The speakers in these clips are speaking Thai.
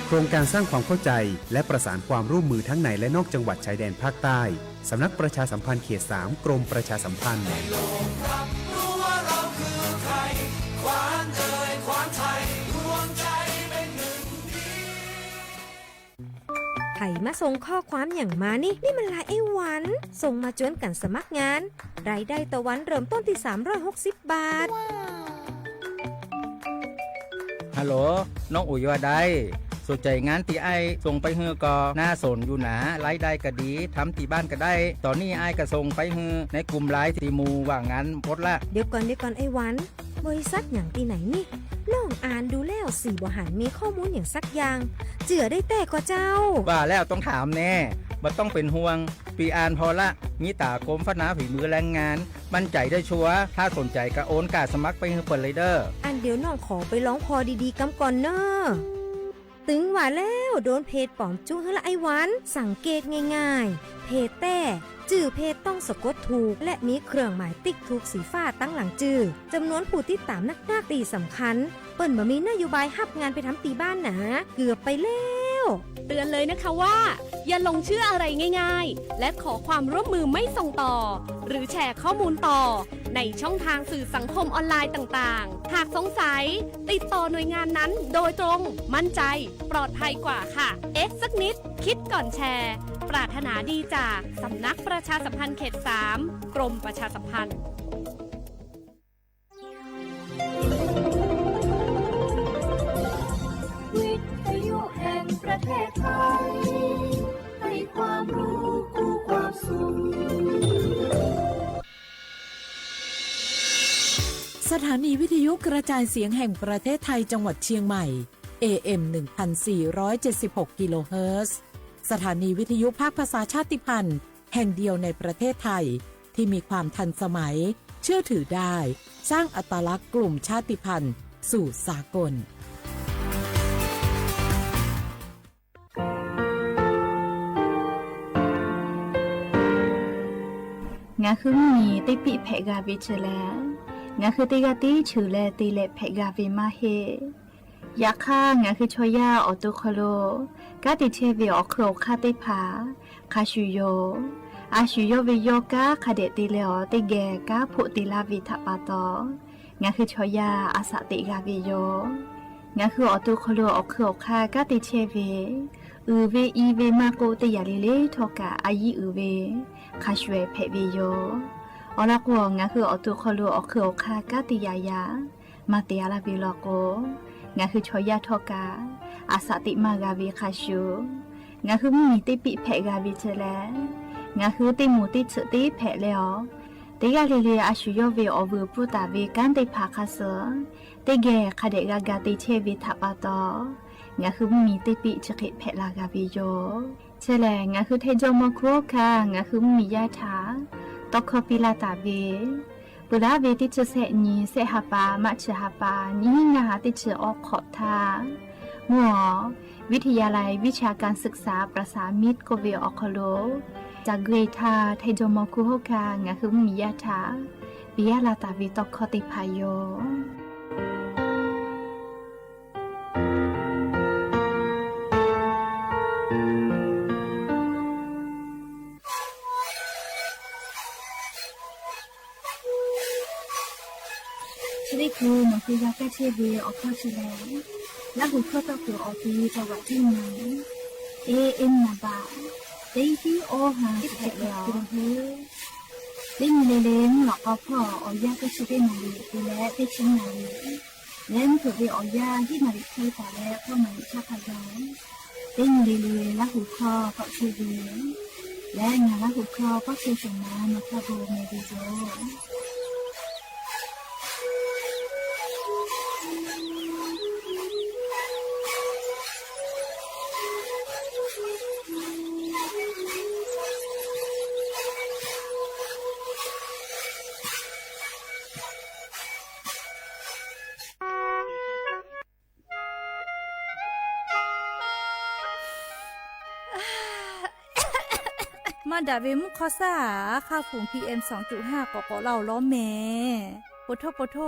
โครงการสร้างความเข้าใจและประสานความร่วมมือทั้งในและนอกจังหวัดชายแดนภาคใต้สำนักประชาสัมพันธ์เขต 3 กรมประชาสัมพันธ์ไผ่มาส่งข้อความอย่างมานี่มันลายไอ้หวันส่งมาจวนกันสมัครงานรายได้ต่อวันเริ่มต้นที่360 บาท ฮัลโหลน้องอุ๋ยว่าได้สนใจงานที่ไอ้ส่งไปฮือก็น่าสนอยู่นะรายได้ก็ดีทำที่บ้านก็ได้ตอนนี้ไอ้ก็ส่งไปฮือในกลุ่มไลน์ที่หมู่ว่างานหมดละเดี๋ยวก่อนไอ้หวันบริษัทอย่างที่ไหนนี่น้องอ่านดูแล้วสีบ่หันมีข้อมูลอย่างสักอย่างเจือได้แต่ก็เจ้าว่าแล้วต้องถามแน่บ่ต้องเป็นห่วงปีอ่านพอละมีตากรมพัฒนาฝีมือแรงงานมั่นใจได้ชัวร์ถ้าสนใจก็โอนกาสมัครไปฮือเปิดเลยเด้ออันเดี๋ยวน้องขอไปร้องพอดีๆกำก่อนเนอะตึงว่าแล้วโดนเพจปลอมจุ้งละไอ้หวันสังเกตง่ายๆเพจแต่จื่อเพจต้องสะกดถูกและมีเครื่องหมายติ๊กถูกสีฟ้าตั้งหลังจื่อจำนวนผู้ติดตามนักตีสำคัญเปิ้นบ่มีนโยบายฮับงานไปทำตีบ้านนะเกือบไปแล้วเตือนเลยนะคะว่าอย่าลงเชื่ออะไรง่ายๆและขอความร่วมมือไม่ส่งต่อหรือแชร์ข้อมูลต่อในช่องทางสื่อสังคมออนไลน์ต่างๆหากสงสัยติดต่อหน่วยงานนั้นโดยตรงมั่นใจปลอดภัยกว่าค่ะสักนิดคิดก่อนแชร์ปรารถนาดีจากสำนักประชาสัมพันธ์เขต 3 กรมประชาสัมพันธ์วิทยุแห่งประเทศไทยให้ความรู้คู่ความสุขสถานีวิทยุกระจายเสียงแห่งประเทศไทยจังหวัดเชียงใหม่ AM 1476 กิโลเฮิรตซ์สถานีวิทยุภาคภาษาชาติพันธุ์แห่งเดียวในประเทศไทยที่มีความทันสมัยเชื่อถือได้สร้างอัตลักษณ์กลุ่มชาติพันธุ์สู่สากลงาคือมีติปิเพกาวิชแลงาคือติกาติฉือแลติเลเพกาวิมาเฮยาค่างาคือชอยาออตุคโลกาติเชวิออคโรคาติผาคาชุโยอาชุโยวิโยกาคาเดติเลอติเกกาพุติลาวิทปาตองาคือชอยาอาสติกาวิโยงาคือออตุคโลออคโรคากาติเชวิอือเวอีเวมาโกติยาลิเลทอกาอายีอือเวคาชเวเพวิโยอลักวงาคือออตุคโลออคโรคากาติยายามาเตียลาวิโลโกงาคือชอยาทอกาอาสติมากาวิคาชูงาคือมีติปิเพกาวิเจแลงาคือติมูติฉติเพเลอติกาลิเลอาชุโยเวอวูปุตาเวกันติภาคาเสติเกคาเดกากาติเชวิทัปาตองาคือมีติปิฉกิเพลากาวิโยเจแลงาคือเทจโมโครคางาคือมียาถาตอกคปิลาตาเวปุระเวติเจเสนีเสหปามะเชหปานี้งาติเชออกขอทาหัววิทยาลัยวิชาการศึกษาประสานมิตรโกเวออคโลจากเกรทาไทโจมคุโฮกางาคือมียาถาปิยาลาตาวิตอกคติพายโยนี่คือมันคือยาแก้เชื้อวีออกข้อชิเลและหัวข้อต่อตัวออกที่จังหวัดที่ไหนนาบาได้ที่โอหาที่แผ่แล้วได้มีเล้งหลอกเอาพ่อออยาก็ช่วยได้มาดีและได้ชิ้นมาดีและเผื่อไปออยาที่มาดีที่แต่แรกเข้ามาชาพยองได้มีเล้งและหัวข้อก็ช่วยดีและงานและหัวข้อก็ช่วยส่งมามาพาโบเมดิโซมาดาเวมุคอซ่าค่าฝุ่น PM 2.5 กกเหล่าล้อแม่ปโท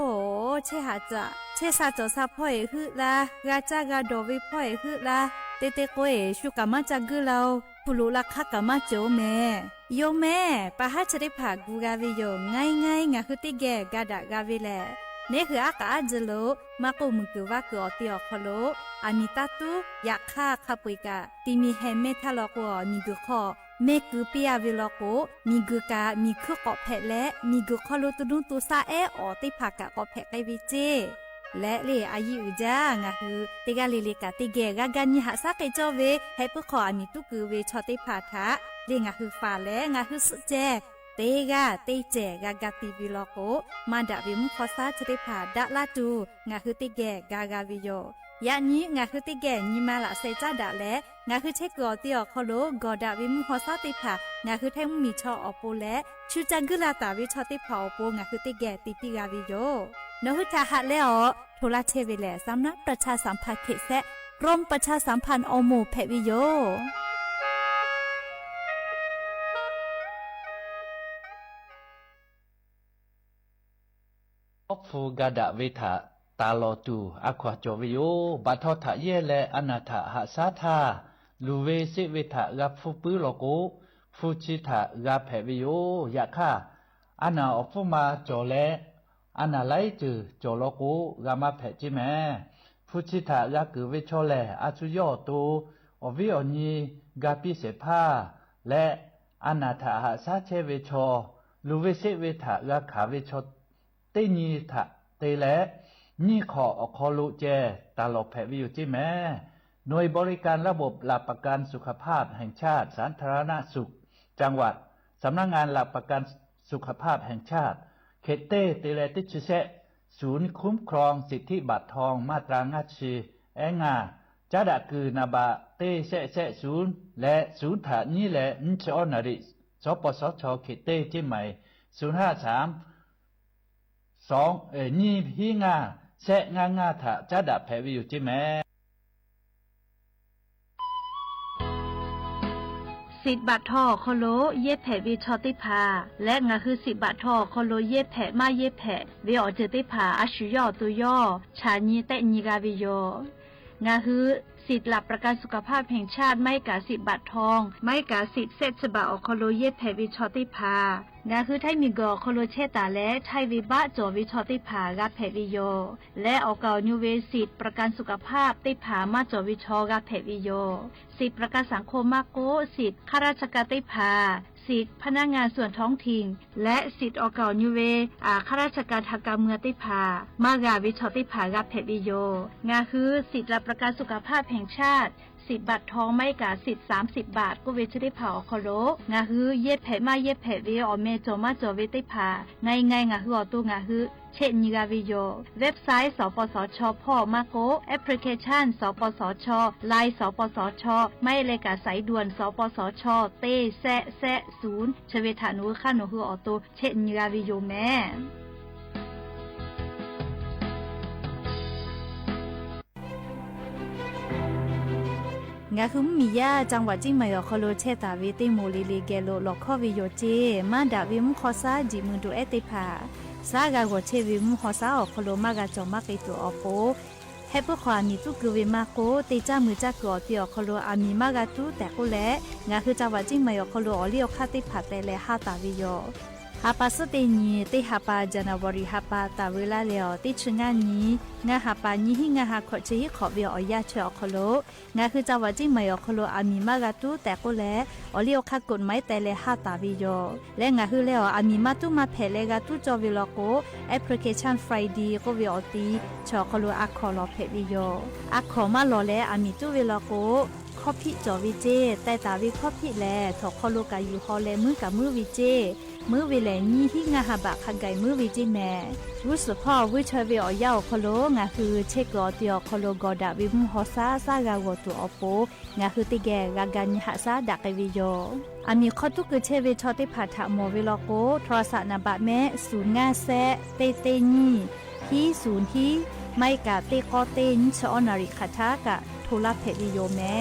เชหาจะ เชซาโจซาพ่อยคือลากาจากาโดวิพ่อยคือลาเตเตโกเอชูกามาจากือเราผู้รู้ลักขะกามาโจแม่โยแม่ปะฮัชริผากูกาวิโยง่ายงาคือติแกกาดากาวิแลเนี่ยคืออากาจโลมากูมึงกูว่ากูอติอคโลอามิตาตุอยากฆ่าขับปุยกาติมีเฮเมทาลอกวมีกูขอเมกูเปียวิลโกมีกูกามีคือกอบแผะและมีกูขอลุตุนุตุซาเอออติผากะกอบแผะไกวิเจและเลอายุจางะคือติกาลิลิกาติเกกากันยหาซาไกจอเวให้ปุขออามิตุกูเวชอติผาทะเลงะคือฟาและงะคือสุเจเตกาเตเจกากาติวิลโกมาดาวิมุขอซาชติผาดะลาตูงะคือติเกกากาวิโยยะนี้งะคือติเกญิมาละเซจาดะและงะคือเชกอติอคโลกอดาวิมุขอซาติผางะคือแทงมีชออโปและชูจังกุลาตาวิชอติผาอโปงะคือติเกติปิกาวิโยนหุทาหะและอโทรเชเวแลสำนักประชาสัมพันธ์เขตแซะกรมประชาสัมพันธ์อโมแพวิโยอฟูกาดะเวทะตาลอตูอควาจวิโยบัทอทะเยเลอนาถะหะสาธาลูเวสิเวทะกับฟูปือโลโกฟูชิทะกับแผวิโยยะค่ะอานาอฟูมาจอเลอานาไลจือจอโลโกกามาแผจิแมฟูชิทะกับกือเวชอเลอาจุโยตูอวิโอนีกาปิเสพาและอนาถะหะสาเชเวชอลูเวสิเวทะกับขาเวชอเตนีทะเตและนี่ขอคอลุเจตลกแผวิวจิแม่หน่วยบริการระบบหลักประกันสุขภาพแห่งชาติสาธารณสุขจังหวัดสำนักงานหลักประกันสุขภาพแห่งชาติเขตเตเตเลติชเซศูนย์คุ้มครองสิทธิบัตรทองมาตรางาชีแองาจัดคือนาบะเตเซเซศูนย์และศูนย์ถานี้และนชอนาริสปสชเขตเตจิใหม่053นี่พี่งาเสงางาถะจัดแผวิวจิแม่สิทธิ์บัตรทอคโลเย็บแผวิชอติพาและงาคือสิทธิ์บัตรทอคโลเย็บแผมาเย็บแผวิออเจติพาอาชุยอตุยอชานีเตนิกาวิโยงาคือสิทธิ์หลักประกันสุขภาพแห่งชาติไม่กาสิทธิ์บัตรทองไม่กาสิทธิ์เซชบะอคโลเย็บแผวิชอติพางาคือไทมีกอคโลเชตาและไทวิบะจอวิชอติพากาแผวิโยและออกานิเวสิทธิ์ประกันสุขภาพติผามาจอวิชอกาแผวิโยสิทธิ์ประกันสังคมมาโกสิทธิ์ข้าราชการติผาสิทธิพนักงานส่วนท้องถิ่นและสิทธิออกานิเวข้าราชการทางการเมืองติพามากาวิชอติพากาแผวิโยงาคือสิทธิรับประกันสุขภาพแห่งชาติสิทธิ์บัตรทองไม่กาสิทธิ์30 บาทก็เวชได้เผาคอโลงาฮือเย็บแผมาเย็บแผเวอเมโจมาโจเวติผาไงงาฮืออตุงาฮือเช่นนิกาวิโยเว็บไซต์สปสชพ่อมาโกแอปพลิเคชันสปสชไลน์สปสชไม่เลยกาสายด่วนสปสชเตแซศูนย์ชเวทานุข้านุฮืออตุเช่นนิกาวิโยแม่งาคุมมียาจังหวัดจิงไม่อคโลเชตาวิติโมลิลิเกโลลอคอวิโยเจมาดาวิมขอซาจิมุนดูเอติพาซากาโกเชวิมขอซาอคโลมากาจอมากไอตัวอโปเฮปขวามีตุกวิมาโกติจามือจักกอติอคโลอามีมากาตุแต่กุแลงาคือจังหวัดจิงไม่อคโลอลิอคาติพาเตเลฮาตาวิโยฮาปาสตินีติฮาปาจานาวริฮาปาตาเวลาเลอติชงานีงาฮาปานีหิงาฮาขอเชฮิขอวิออยาเชอคโลงาคือจังหวัดจิงไม่อคโลอามีมากาตุแต่กุแลอลิอคากฎหมายแต่เลฮาตาวิโยและงาคือเลออามีมาตุมาเพเลกาตุจอวิลโกแอปพลิเคชันไฟดีก็วิอตีชอคโลอักขอลอเพวิโยอักขอมาลอเลอามีตุวิลโกคอพิจอวิเจแต่ตาวิคอพิแลถอคโลกายูฮอเลมือกับมือวิเจมือวิเลนี่ที่งาฮาบะคังไกมือวิจิแม่รู้สึกพ่อวิชเวอยาวคโลงาคือเชกอเตียคโลกอดาวิมฮอซาซากาวตัวอโปงาคือติแกกากันหาซาดักวิโยอามีข้อตุคือเชเวชอติผาถะโมวิลโกโทรศัพท์นาบะแม่0 5แซเตเตนี่ที่0ที่ไม่กะเตกอเตนชอนาริคาทากะโทรเพวิโยแม่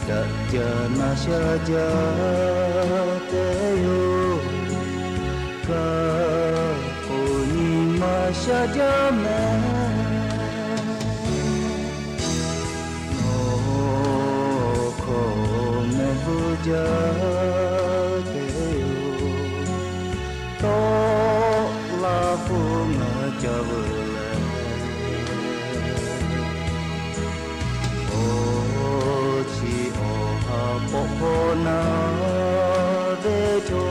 đã giờ na xa giờ te yo ca ô ni ma xa giờ mẹ no ko me bu giờ te yo to la fu na cha vu po na de cho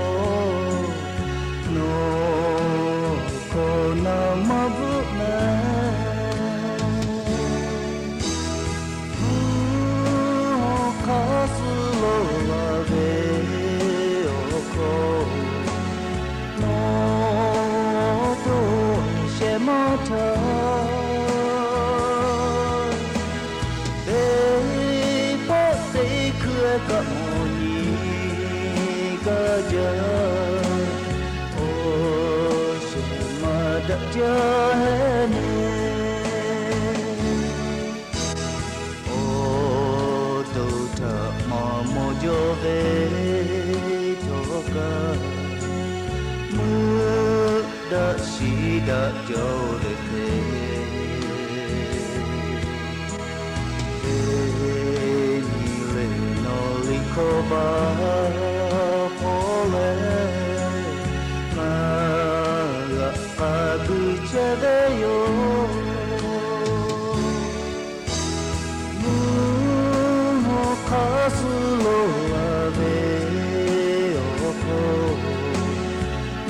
no ko na ma bu na ka su lo la de o ko no to she ma ta cả một nhị cả giờ ôi sẽ mà đã chờ nè ô tu thở mà mò cho về cho cả mưa đã xí đã cho về ko ba po le ma la a bu che de yo mu ho ka su lo la de o ko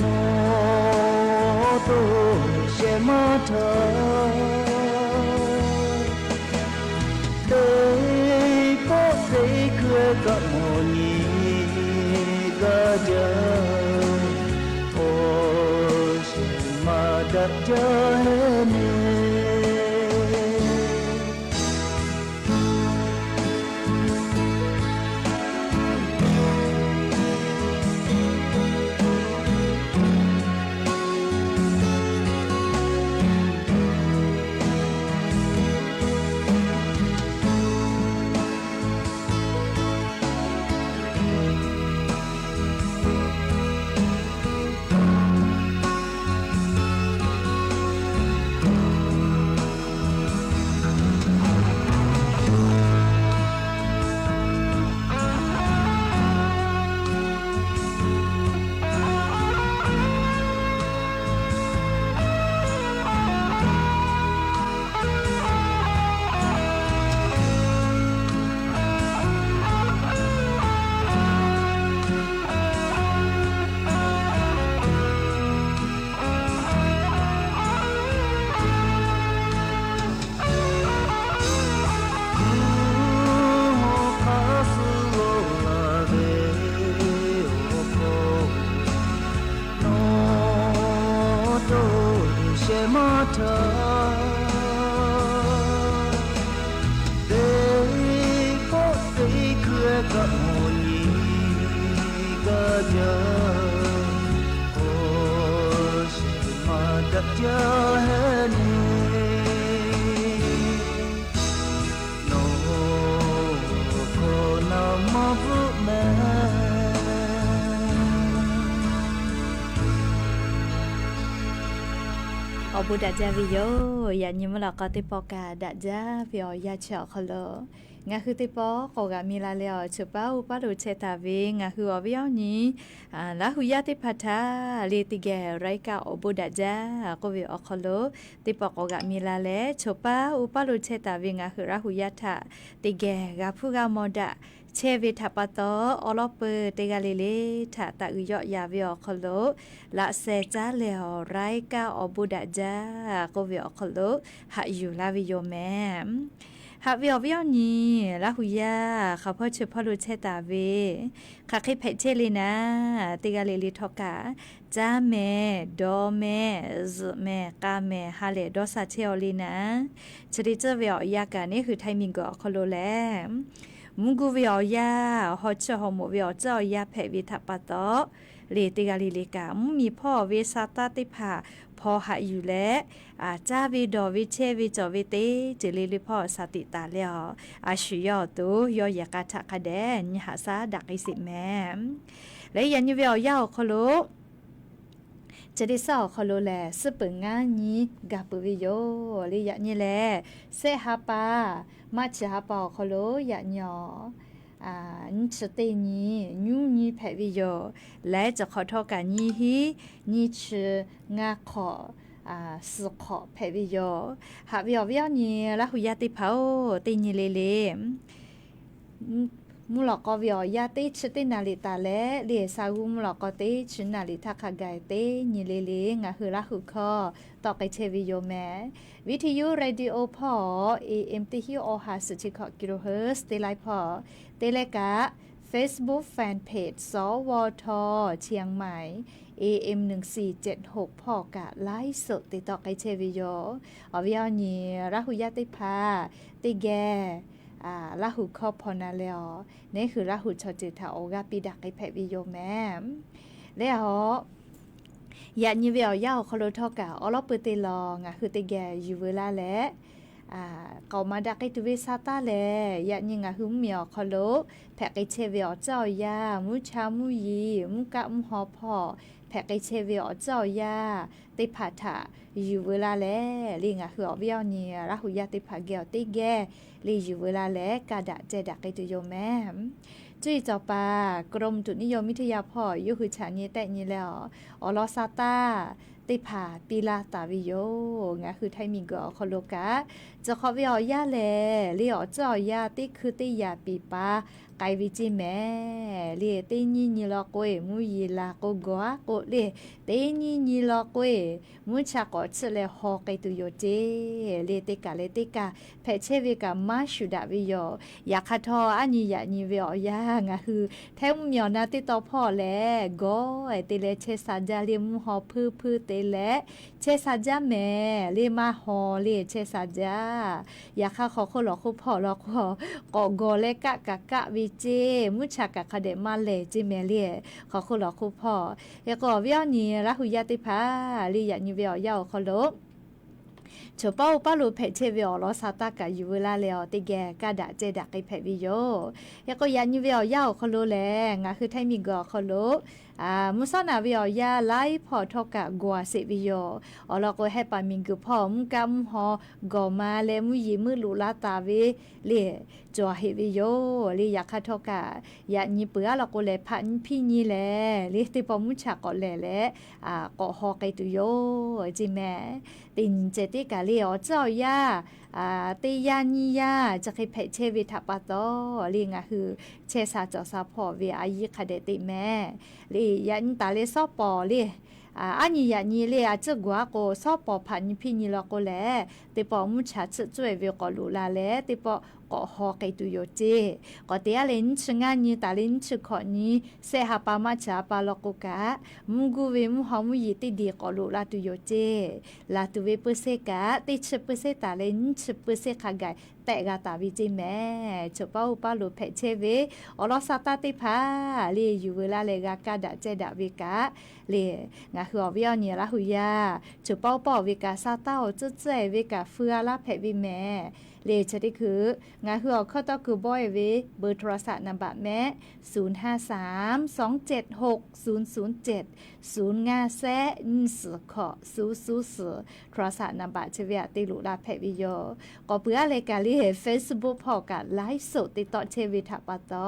no to she ma tha cả một nhị cả giờ ôi mà đặt cho nè Obu đã ra video ya nhưng mà là có tiếp bỏ cả đã ra video ya chợ kholo ngã khứ tiếp bỏ có gà mi la leo chụp bao bắt đầu chơi ta về ngã khứ ở video nhỉ lá hú ya tiếp phát ha lê tì ghé rai cả obu đã ra có video kholo tiếp bỏ có gà mi la leo chụp bao bắt đầu chơi ta về ngã khứ lá hú ya thà tì ghé gà phu gà mò đã che về tháp bắt đó ở lốp tê gà lê lê thà ta ư dọ ya video kholo là xe cha leo rai cả obu đã ra có video kholo hạ yêu la video mẹ hạ video nhỉ là huya khá phơi chụp phơi che ta về khá khi phải che lên na tê gà lê lê thọ cả cha mẹ do mẹ z mẹ ca mẹ hà lệ do sa che lên na chỉ đi chơi video ya cả nàyคือไทยมิงก็ขอโลแล มุกูวิอยาฮอชฮอมวิอเจ้ายาแผวิทัปตอเลติกาลิเลกามีพ่อเวสาตาติภาพอหาอยู่แล้วจ้าวิดอวิเชวิจอวิเตเจลิลิพ่อสติตาแล้วชุยอตัวยอยากาทักคะแดนหาซาดักไอสิแม่และยันยูวิอยาคโลจะได้สาวคโลแลสเปิงงานนี้กาปวิโยลิยะนี่แลเซฮาปามาชฮาปาคโลยะญอนิชเตนี้ยูนี้แผวิโยและจะขอโทษกันนี้ฮีนิชงาขอสุขอแผวิโยหาวิอวิอนี้ละหุยาติเผาตินิเลเลมูลกอวิอยาติชตินาลิตาและเลียซากุมูลกอติชินาลิทักไกเตนิเลเลงะฮือละหุคอต่อไกเชวิโยแมวิทยุเรดิโอพอ AM ติฮิโอฮาสชิคกิโลเฮิรตซ์เตไลพอเตเลกะ Facebook Fanpage สวทเชียงใหม่ AM 1476พอกะไลฟ์สดติดต่อไกเชวิโยอวิอนีละหุยาติพาติแกละหุคอพอนาเลอนี่คือละหุชอจิตาโอกาปิดักไอแพวิโยแม่แล้วยานิเวลยาวคโลทอกะอลอเปเตลองคือติแกอยู่เวลาและเกามาดักไอตุเวซาตาแลยานิงหุมเมียวคโลแพกไอเชเวอเจ้ายามุชามุยีมุกะมุฮอพอแพกไอเชเวอเจ้ายาติผาถะอยู่เวลาแลลิงคืออเวียวนี่ละหุยาติผาเกียวติแกลีอยู่เวลาแลกาดะเจดักไอตุโยแม่จุ้ยจอปากรมจุนิยมวิทยาพ่อยุคือฉานี้แต่นี้แล้วอลอซาตาติผาปีลาตาวิโยคือไทยมีกอคโลกะจะขอวิอยาแลลีอเจ้ายาติคือติยาปีปาไกวิจิแม่เลียเตนี่นี่ลอกวยมุยลาโกกัวโกเลียเตนี่นี่ลอกวยมุชากอชเลฮอไกตุโยเจเลียเตกาเลเตกาเพเชวิกามาชุดาวิโยอยากทออันนี้อยากนี่เวียยางคือแท้มุมยอนาติตอพ่อแลก็เตเลเชซาจาเลียมุฮอพื้เตเลเชซาจาแม่เลียมาฮอเลียเชซาจาอยากขอคนหลอกคนพ่อหลอกพ่อกอกอเลกะกะวิเจมุชากะคาเดมาเลจิเมเลียขอคุณหลอกคุณพ่อแล้วก็วิอนีละหุยาติพาลียานิเวียาวขอลบชอป้าป้าลูเพเชวิอลอซาตากะอยู่เวลาแล้วติแกกะดะเจดักไอเพวิโยแล้วก็ยานิเวียาวขอลแลคือไทยมีกอขอลมุสนาวิอยาไลพอทอกะกัวเสวิโยอลก็ให้ปามิงกุพอมุกะมุฮอกอมาเลมุยิมือลุลาตาเวเลจอเฮวิโยเลอยากคาทอกะยานิเปือลก็เลพันพี่นี่แลเลติปอมุชากอแลและก็ฮอไกตุโยจิแม่ตินเจติกะเลอเจ้ายาติยานิยาจะให้เพเชวิทัปโตลีคือเชซาจอซาพอเวอายิคาเดติแม่ลียันตาเลซอปอลีอันนี้ยานี่เลยจะกว่าก็ซอปอพันพี่นี่ละก็แลติปอมุชาจะช่วยเวก็รู้ละแลติปอก็ฮอไกตุโยเจก็เตียเลนชงานนี้ตาเลนชขอนี้เสหปามาชาปาลกุกะมุกูเวมุฮามุยติดีก็รู้ละตุโยเจลาตุเวเปเสกะติชเปเสตาเลนชเปเสขากายแต่กาตาวิจิแม่ชป้าอุปาลุเพเชเวอลอซาตาติพาลีอยู่เวลาเลกากาดะเจดะวิกะเลคืออวิอนี่ละหุยาชป้าปอวิกาซาตาอจุเจวิกาเฟือละเพวิแม่เลชะที่คืองาคือเอาเข้าต่อคือบอยเวเบอร์โทรศัพท์นำบัตรแม่053-276-007 0งาแซสขอ000โทรศัพท์นำบัตรเชเวียติลุลาเพวิโยก็เพื่อรายการที่เฟซบุ๊กพอกันไลฟ์สดติดต่อเชวิทับปะต่อ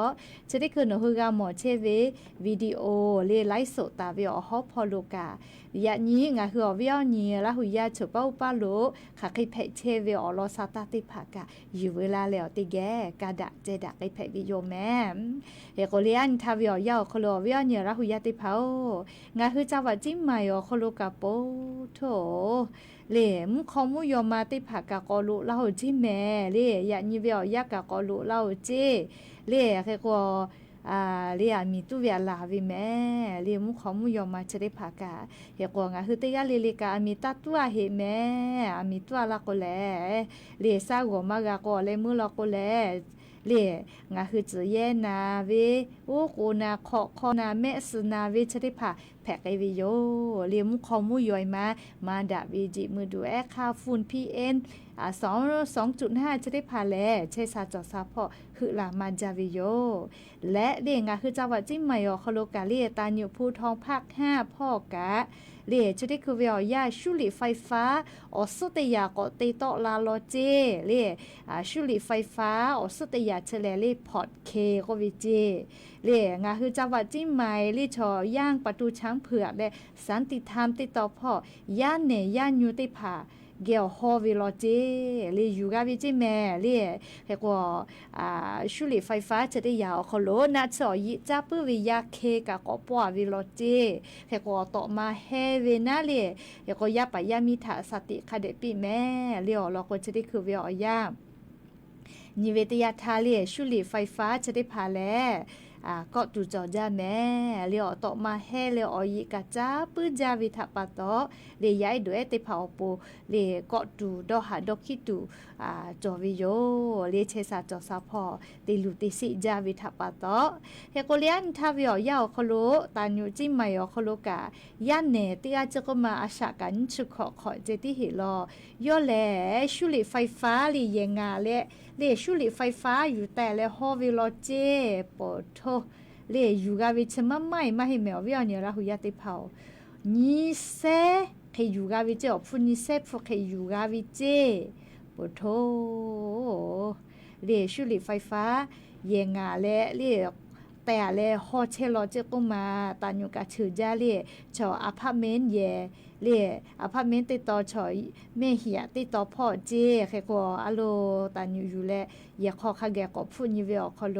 จะได้คือหนูคือกาหมอเชวิวิดีโอเลไลฟ์สดตาวิอฮอพอลูกาอยางนี้งาคือวิอนี้ละหุยาฉุป้าป้าโลขาคิเพเชวิอลอซาตาติภากะอยู่เวลาแล้วติแกกาดะเจดะไอเพวิโยแม่เฮโกเลียนทาวิอยาวคโลวิอนี้ละหุยาติภางาคือจังหวัดจิมมายอคโลกาโปโถเลมคอมุยอมาติภากะกอลุเล่าจิแม่เลยานิเวียกะกอลุเล่าเจเลเฮโกเรียมีตุเวียลาวิแม่เรียมุขอมุยอมาจะได้ผากาเฮกวงคือเตยาเลเลกามีตัตัวเฮแม่มีตัวละก็แลเรียซาโกมากะก็เลมือละก็แล เล่งาคือจือเย่นาเวโอ้โกนาคอนาแม่สนาเวชได้ผ่าแผกไอวิโยเลียมคอมูย่อยมาดาวีจิมือดูแอค่าฝุ่น PM 2.5 จะได้ผ่าแลใช้ซาจอซาพอคือลามาจาวิโยและเรียงาคือจังหวัดจิ้มใหม่อคโลกาเลียตาอยู่ภูทองภาค5พ่อกะเลียจะได้คือเวียยาชุลิไฟฟ้าออสุตยาก็ตีโตลาโลเจเลียชุลิไฟฟ้าออสุตยาเชลเลีพอร์ตเคก็วิเจเลียงาคือจังหวัดจิ้มใหม่ลีชอย่างประตูช้างเผือกและสันติธรรมติดต่อพ่อย่านเนย่านยูติผาเกี่ยวฮอวิโลเจลีอยู่กับวิจิแม่ลีเรียกว่าชุลิไฟฟ้าจะได้ยาวขโลนัดสอยิจ้าปื้วิยาเคกะก็ปัววิโลเจเรียกว่าต่อมาเฮเวนาลีเรียกว่ายาปยามิถาสติคาเดปีแม่เลียวเราก็จะได้คือวิอยานิเวศยาทาลีชุลิไฟฟ้าจะได้พาแลก็ตูจอจาแม่เลียวต่อมาเฮเลียวอยิกะจ้าปื้จาวิทะปะตอเลียยด้วยเตเผาปูเลียก็ตูดอหาดอคิตูจอวิโยเลียเชซาจอซาพอติลุติสิจาวิทะปะตอเฮโกเลียนทาวิอยาวคโลตานูจิมายอคโลกะยันเนติอาจก็มาอาชากันชุขอเจติหิลอย่อแลชุลิไฟฟ้าลีเยงาเลชุลิไฟฟ้าอยู่แต่และฮอวิโลเจปอโทเลอยู่กับวิชมาไม่มาให้แมววิอันเนี่ยละหุยาติเผานี่เซเคอยู่กับวิเจอพูนี่เซพวกเคอยู่กับวิเจปอโทเลชุลิไฟฟ้าเยงาและเลแต่และฮอเชลเจก็มาตานอยู่กับชื่อจาเลชออพาร์ตเมนต์เยเล่อพาร์ตเมนต์ติดต่อชอยแม่เหียติดต่อพ่อเจแค่ก็อโลตานอยู่แลเยคอคาแกก็พูดอยู่เวอคอโล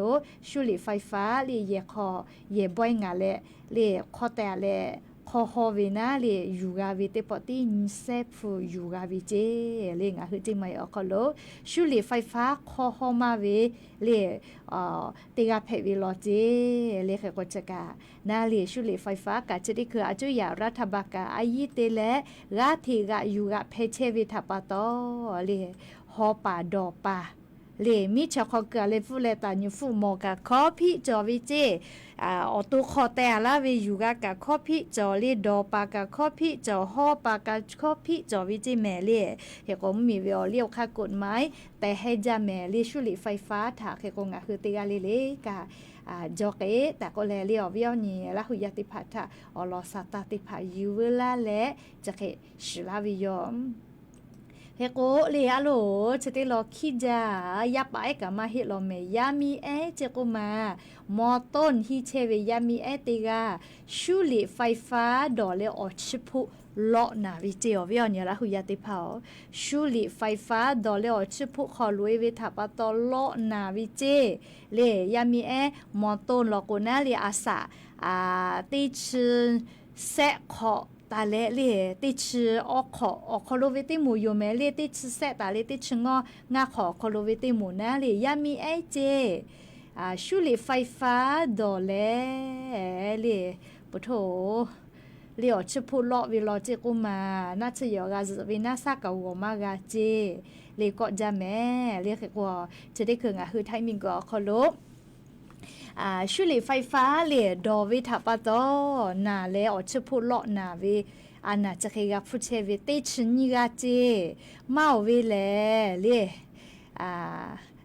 ชุลิไฟฟ้าเล่เยคอเยบ่อยงาแลเล่คอแต่แลคอฮอเวนาเล่อยู่กาวิเตปอตินิเซฟูอยู่กาวิเจเล่งาคือจิไม่อคอโลชุลิไฟฟ้าคอฮอมาเวเล่ติกาเพวิโลเจเล่แค่ก็จะกานาเล่ชุลิไฟฟ้ากะจะได้คืออาจุยารัฐบาลกะอายิเตและกาทีกะอยู่กะเพเชวิทาปะตอเล่ฮอปาดอปาเลมิชคอกะเลฟูเลตาญูฟูโมกะคอพิจอวิเจอตุคอแต่ละเวอยู่กะคอพิจอเลดอปากะคอพิจอฮอปากะคอพิจอวิเจแม่เลเฮก็มีเวอเลียวค่ากฎหมายแต่ให้จาแม่เลชุลิไฟฟ้าถาเฮก็งะคือติกาเลกะจอกแต่ก็แลเลียวเวียวนี่ละหุยติพัทะอลอสตาติพายูเวลาและจะเคชิลาวิยอมเฮโกเลียโลจะได้รอคิดจ้ายับไปกับมาเฮโลเมยามีเจโกมามอต้นฮิเชเวยามีติกาชุลิไฟฟ้าดอเลอชิพุเลาะนาวิเจอเวียเนี่ยละหุยติเผาชุลิไฟฟ้าดอเลอชิพุขอลุยเวทาปะตอเลาะนาวิเจเลยามีมอต้นลอโกนาเลอาสาติชิเซขอตาเล่เลยติชื่อออกคอโลเวติหมูอยู่แม่เลยติชื่อแซตาเล่ติชื่องาขอคอโลเวติหมูนะเลยยามีเจชุลิไฟฟ้าดอเล่เลยปะโถเลี้ยวชิพูเลาะวิลอเจกุมาน่าจะยอกาจะวินาซากะวมากาเจเลยก็จะแม่เรียกว่าจะได้คืองาคือไทมิงก็คอโลชุลิไฟฟ้าเลียดอวิทาปะตอนาเลอชิพูเลาะนาเวอานาจะเคยกับฟุเชเวติชินิกาเจมาเวเลเลีย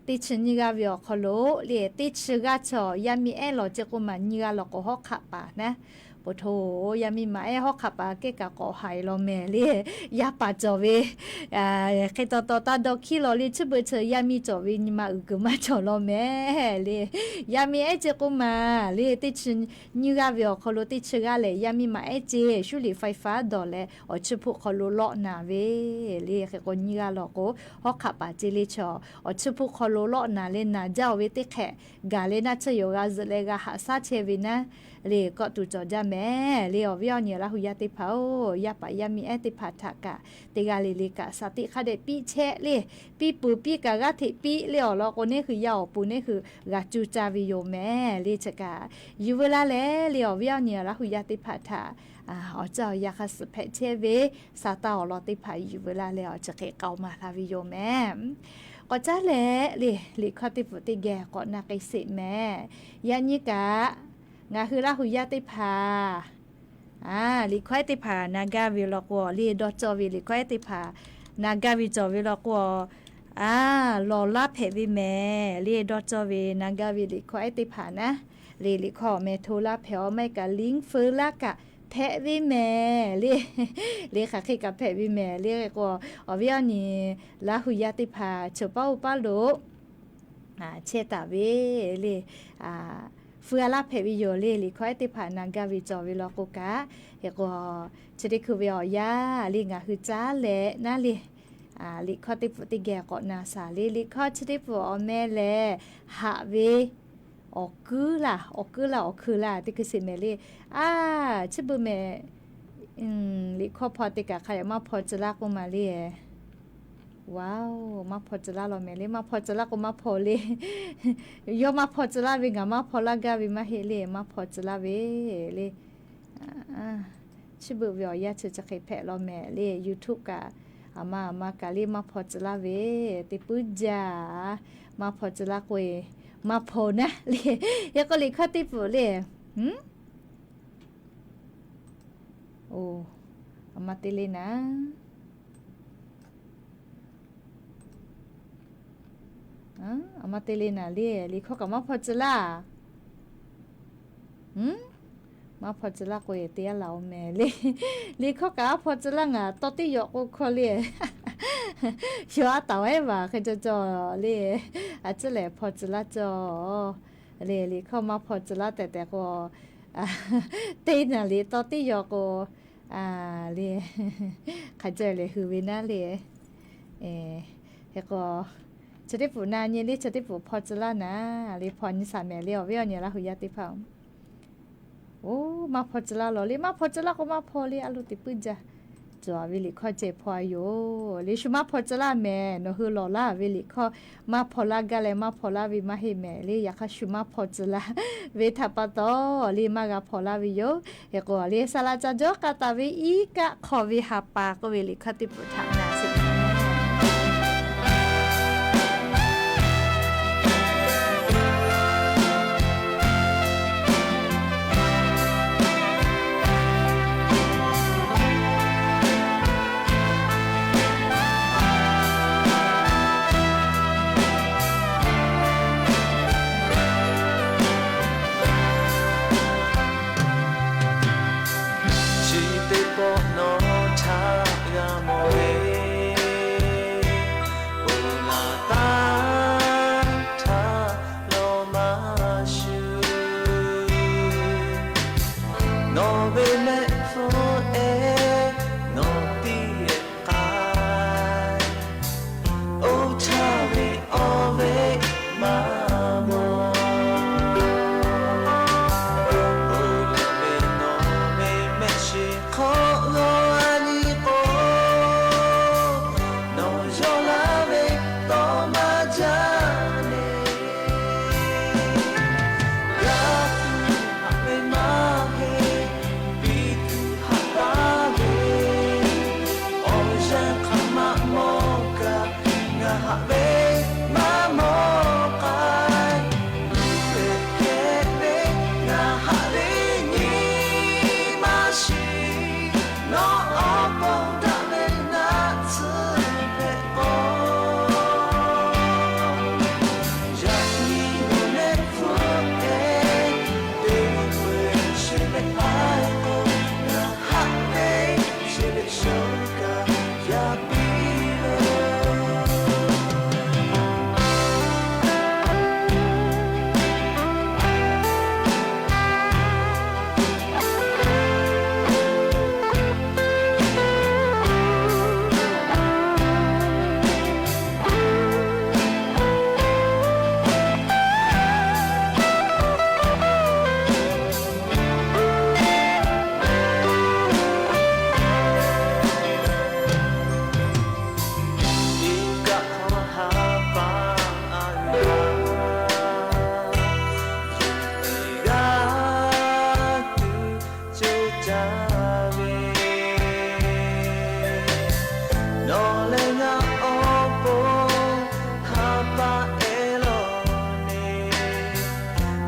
ติชินิกาเวอคโลเลียติชิกาชอยามีลอเจกุมานิกาลอก็ฮอกขับปานะปโถยามีมาฮอกขับปาเกกะก็หายลอแม่เลียยาปาจอเวเคตตตาดอคิลอลิชเบเชยามีจอเวนิมาอึกมาจอลอแม่เลียามีเจกุมาเลียติชินิกาเวอคโลติชิกาเลยามีมาเจชุลิไฟฟ้าดอเลอชิพุคโลเลาะนาเวเลียเคกนิกาลอโกฮอกขับปาเจลิชอชิพุคโลเลาะนาเลนาเจ้าเวติแขกาเลนาชโยกาซเลกาหาซาเชวินะเลก็ตุจอจาแม่เลอวิอเนี่ยละหุยติเผายาปายามีติพัทกะติกาเลกะสติคาเดปีเชเลปีปูปีกะกะทิปีเลอลอโกนี่คือยาวปูนี่คือกะจูจาวิโยแม่เลจกะยูเวลาเลอวิอเนี่ยละหุยติพัทอ๋อเจ้ายาคาสเพเชเวซาตาอลอติพายูเวลาเลอจะเกเกามาลาวิโยแม่ ก็จ้าแหละลิคอติปุติแกก็นาไกสิแม่ยานิกะงาคือลาหุยาติพาลิควายติพานากาวิลอกวลิดอจอวิลิควายติพานากาวิจอวิลอกวลอลาเพวิแม่ลิดอจอวินากาวิลิควายติพานะลิขอเมโทลาเพอไม่กะลิงฟื้นละกะแพะวิแม่ลิค่ะคือกับแพะวิแม่ลิก็อวิอันนี้ลาหุยาติพาเฉป้าป้าโลเชตาเวลิเฟือลาเพวิโยลิคอยติพานางาวิจอวิลอกกะเฮก็จะได้คือเวียยาลิงาคือจ้าแหละนะลิคอติปุติแกก็นาสาลิคอจะได้ปัวแม่แลหะเวออกคือล่ะที่คือสิแม่ลิชิบุแม่ลิคอพอติกะใครมาพอจะลากมาลิว้าวมาพอจะลาเราแม่ลิมาพอจะลาก็มาพอลิโยมาพอจะลาวิงามาพอลากาวิมาเฮลิมาพอจะลาเวลิชิบุวิอยาจะใครแพะเราแม่ลิ YouTube กะมากะลิมาพอจะลาเวติปุจามาพอจะลาโกยมาพอนะลิยก็ลิคอติปุลิโอ้มาติลินะอามาเตเลนาลิข้อกับมาพอจล่ามาพอจล่าก็เอเตียเราแม่ลิข้อกับพอจล่างตอติยกก็เลยชัวต่อไอ้บ่าเคยจออาจจะแหละพอจล่าจอลิข้อมาพอจล่าแต่ก็เตน่ะลิตอติยกก็ขจายเลยคือวินาเฮก็จะได้ปูนาเนี่ยลิจะได้ปูพอจะละนะลิพอนิสาแม่เลี้ยวเวียเนี่ยละหุยาติพาวโอ้มาพอจะละหรอลิมาพอจะละก็มาพอลิอาลุติปืนจ้ะจอวิลิข้อเจ็บพออยู่ลิชุมาพอจะละแม่เนหือหล่อละวิลิข้อมาพอละกะเลยมาพอละวิมาให้แม่ลิอยากให้ชุมาพอจะละเวทัปโตลิมากะพอละวิโยเฮก็ลิสาลาจะจอกะตาวิอีกะขอวิหาปาก็วิลิข้อติปุทางนาสิ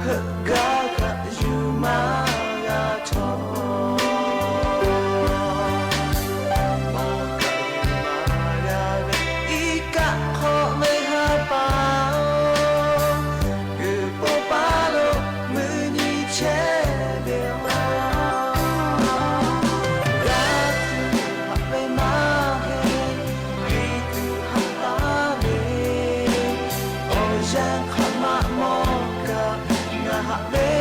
Gaga Jumato Ika Ho Me Habao Gupo Palo Muni Chebe Ratu Hape Mahe Ritu Hapale Ojan Kama Moka Nga Hape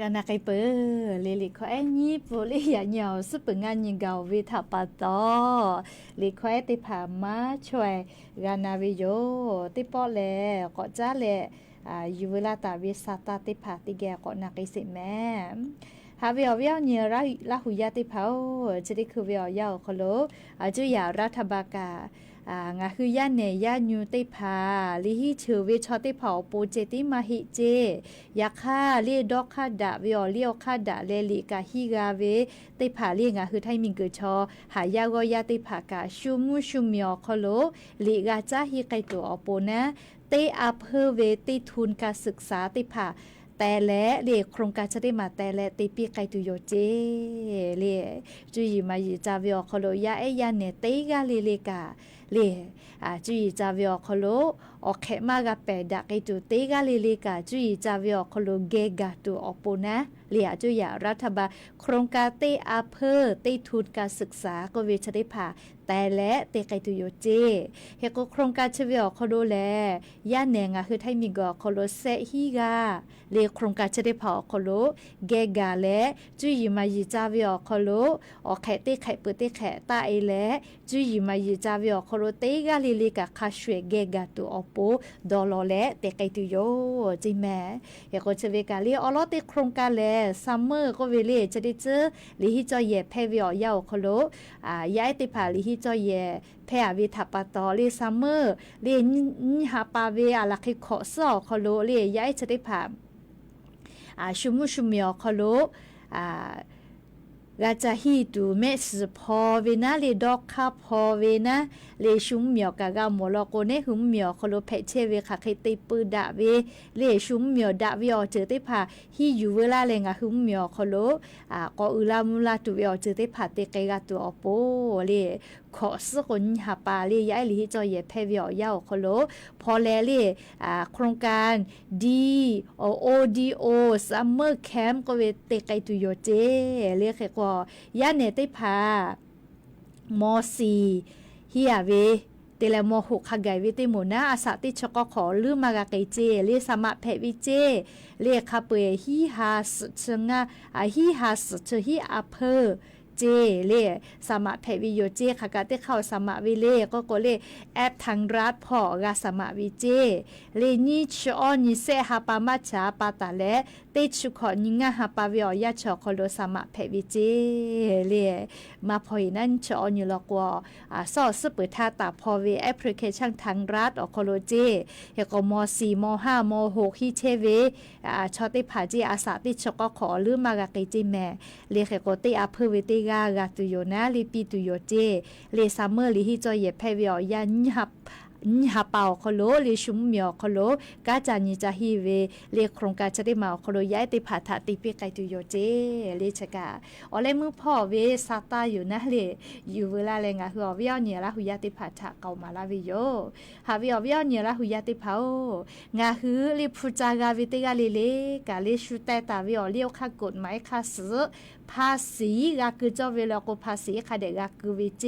กันนะไกเปอเลลิขอไอ้นี่โปลิยาเหนียวสุปงานยิงเกาวิทาปาตอลิขอไอ้ติผามาช่วยกานาวิโยติปอแลก็จ้าแลอยู่เวลาตาวิสาตาติผาติแกก็นักสิแม่หาเวียวเนี่ยละหุยาติเผาจะได้คือเวียวยาวคโลจุยารัฐบากางาคือย่าเนย่าญูติผาลิฮิชื่อเวชอติเผาปูเจติมาหิเจยาค่าเลียดอกค่าดะเวียวเลียวค่าดะเลลิกาฮิกาเวติผาเลียงาคือไทมิงเกชอหายากอยาติผากาชูมูชูเมียวคโลลิกาจ้าฮิไกตัวอปูนะเตอาเพอเวติทุนการศึกษาติผาแต่และเรียกโครงการจะได้มาแต่และตีปีไกตุโยเจเรียจุยมาอยู่จาวิอคโลยาเอยาเนเตกาเลกาเรียจุยจาวิอคโลออกแขมากาเปดะไกตุเตกาเลกาจุยจาวิอคโลเกกาตุอปนะเรียจุยรัฐบาลโครงการเตอาเพอเตทุนการศึกษาก็เวชได้ผ่าแต่และเตไกตุโยเจเฮก็โครงการชวิอคโลแลย่าเนงคือไทมิกอคโลเซฮิกาเลโครงการจะได้ผ่าคโลเกกาและจุยมายิจาวิอคโลออกไข่เตไข่เปิดเตไข่ตาเอและจุยมายิจาวิอคโลเตกาลิกาคาชเวเกกาตุอปูดอลและเตไกตุโยจิแม่เฮก็ชวิกาลีออลอเตโครงการแลซัมเมอร์ก็เวเลจะได้เจอลิฮิจอยเยเพวิอยาวคโลย้ายติผาลิฮิจอยเยแพรวิทัปตอเลซัมเมอร์เลนหาปาเวอาลักขิขอซอคโลเลย้ายจะได้ผาชุมุชุมิอคโลกาจะฮีตูเมสพอเวนะเลดอกคาพอเวนะเลชุมเมียวกากาโมลโกเนหุมเมียวคโลเพเชเวคาเคติปืดาเวเลชุมเมียวดาวิอเจติพาฮีอยู่เวลาเลงาหุมเมียวคโลก็อุลามุลาตุวิอเจติพาเตเกกาตุอโปเลขอสกุนหาปาเลย้ายลิจอยเพวิอยาวคโลพอแลเลโครงการดีโอดีโอซัมเมอร์แคมป์ก็เวเตไกตุโยเจเรียกก็ย่าเนติพามอซีเฮียเวเตลมอหกขกายวิติโมนาอาสาติชกขอลืมมากาไกเจเรียสมะเพวิเจเรียกคาเปฮีฮาสชงาฮีฮาสเชฮีอาเพอเจเล่สามะเพวิโยเจค่ะกะเตเข้าสามะวิเล่ก็เล่แอปทางรัฐพอกาสามะวิเจเลนี่ชอนิเซฮาปามาชาปาตาเลเตชุขอนิงะฮาปาวิอยาชอคโลสามะเพวิเจเล่มาพอยนั้นชอนิลกว่าซอสเปิดท่าตาพอเวแอปพลิเคชันทางรัฐอคโลเจเฮก็ม4ม5ม6ฮิเชเวชอติผาเจอาสาติชกขอลืมมากะเกจิแม่เลเฮก็เตอาเพวิเตกาตุโยนะลิปีตุโยเจเลซัมเมอร์ลิฮิจอยเยเพวิอยันหับหาเป่าคโลเลชุมเมียวคโลกาจานิจาฮีเวเลโครงการจะได้มาคโลย้ายติผาถาติปีไกตุโยเจเลชกาออเลมือพ่อเวซาตาอยู่นะเลอยู่เวลาเลงะหัวเวียวเนี่ยละหุยาติผาถาเกามาลาวิโยหาเวียวเนี่ยละหุยาติเผางาฮือลิพุจากาวิติกาเลกาเลชุแต่ตาเวียวเลี้ยวค่ากฎหมายค่าซื้อภาษีกาคือเจ้าเวลาก็ภาษีค่ะเด็กกาคือวิเจ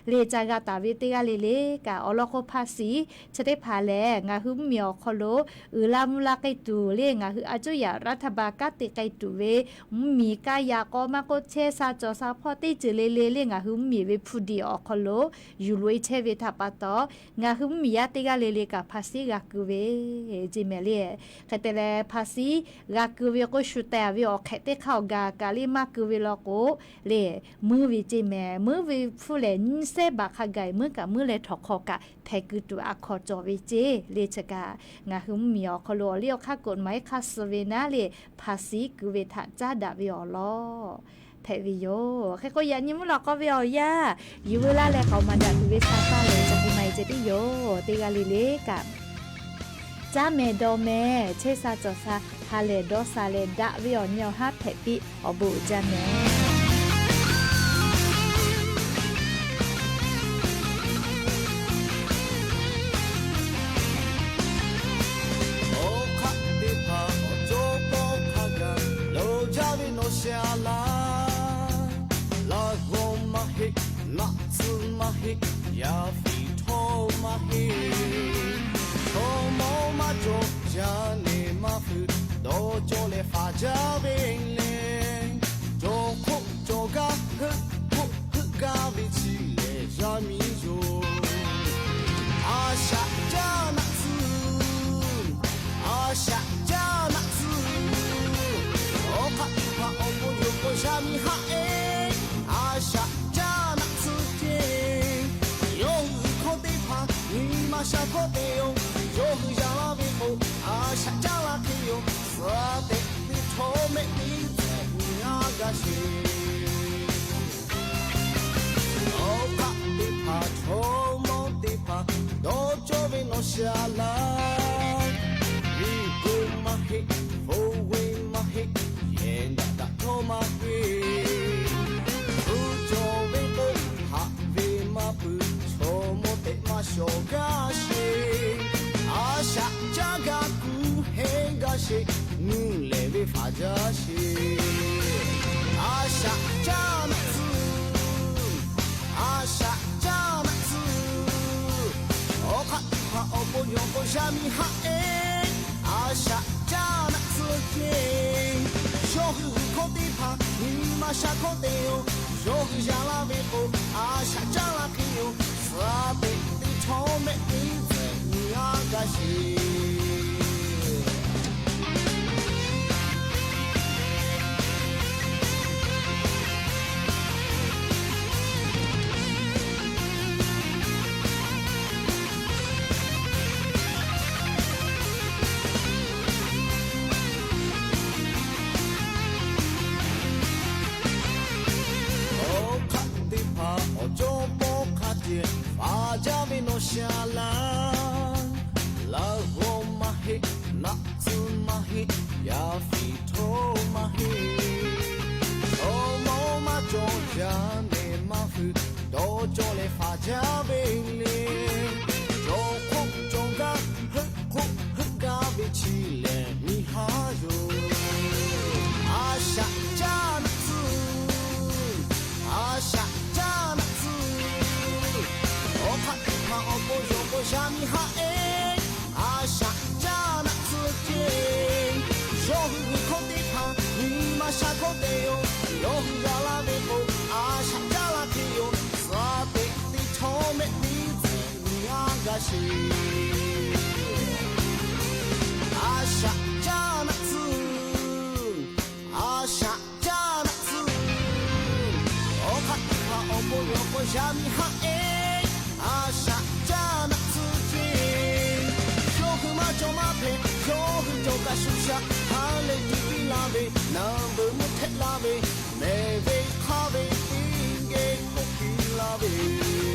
เลจากาตาวิติกาเลกาอลโคภาษีจะได้พาแลงาฮึมเมียวคโลลามุลาไกตูเลงาฮึอาจุยารัฐบาลกาติไกตูเวมีกายาก็มาก็เชซาจอซาพอติจเลงาฮึมมีเวพุดีอคโลอยู่ลุยเชเวทาปาตองาฮึมมียาติกาเลกาภาษีกาคือเวจิเมเลคเตเลภาษีกาคือเวก็ชุแต่เวอคเตเข้ากากาลิมาคือเวลโกเลมือวิจิเมมือวิฟุเลนเซบาคาไกมือกับมือเลถอกคอกะแพกุตัวอคอจอวิเจเลชกางาหุมมีอคโลเลียวค่ากฎหมายค่าสเวนาเลภาษีกุเวทะจ้าดาวิอลอแพวิโยแค่ก็ยันยิ้มหลอกก็วิอยาอยู่เวลาแลเขามาดักเวซาตาเลยจะกุไมเจติโยติกาลิเลกับจ้าเมโดเมเชซาจอซาฮาเลโดซาเลดะวิออนยอฮับแพปิอบูจาเม下来，拉我马嘿，拉子马嘿，呀飞托马嘿，托毛马着，家里马夫，多着嘞发家为嘞，中空中个呵个为起来啥米哟，阿下家那子，阿下家那子，我看一看我不有过啥米哈哎，阿下家那子天，有靠得怕，你妈下靠得用，有下拉为后，阿下家拉可用，是的。臭美丽在你那个心，哦，怕的怕，臭毛的怕，都就为弄下来。你不嘛黑，不为嘛黑，眼大大头嘛黑，不就为不，哈为嘛不，臭毛的嘛小个心，阿下家个古黑个心。努力为发家些，阿下家那子，阿下家那子，我看我不用过啥米哈哎，阿下家那子天，小虎靠地爬，你妈下靠地哟，小虎下拉为后，阿下家拉皮哟，是的的草莓的在你阿个些。发家为弄下来，老虎嘛黑，那子嘛黑，呀飞头嘛黑，头毛嘛中家内嘛黑，都叫来发家为嘞，中空中个呵个为起来你哈哟，阿下家那子，阿下家那。我不用过啥米哈哎，阿下家那子天，小虎靠地爬，你妈下靠地哟，有呀拉为后，阿下家拉皮哟，啥的的草莓你在你阿个心，阿下家那子，阿下家那子，我看我不用过啥米哈哎。阿下家那子天，小虎嘛叫嘛配，小虎叫个树下，哈嘞地拉喂，南北木铁拉喂，美味咖啡应该可以拉喂。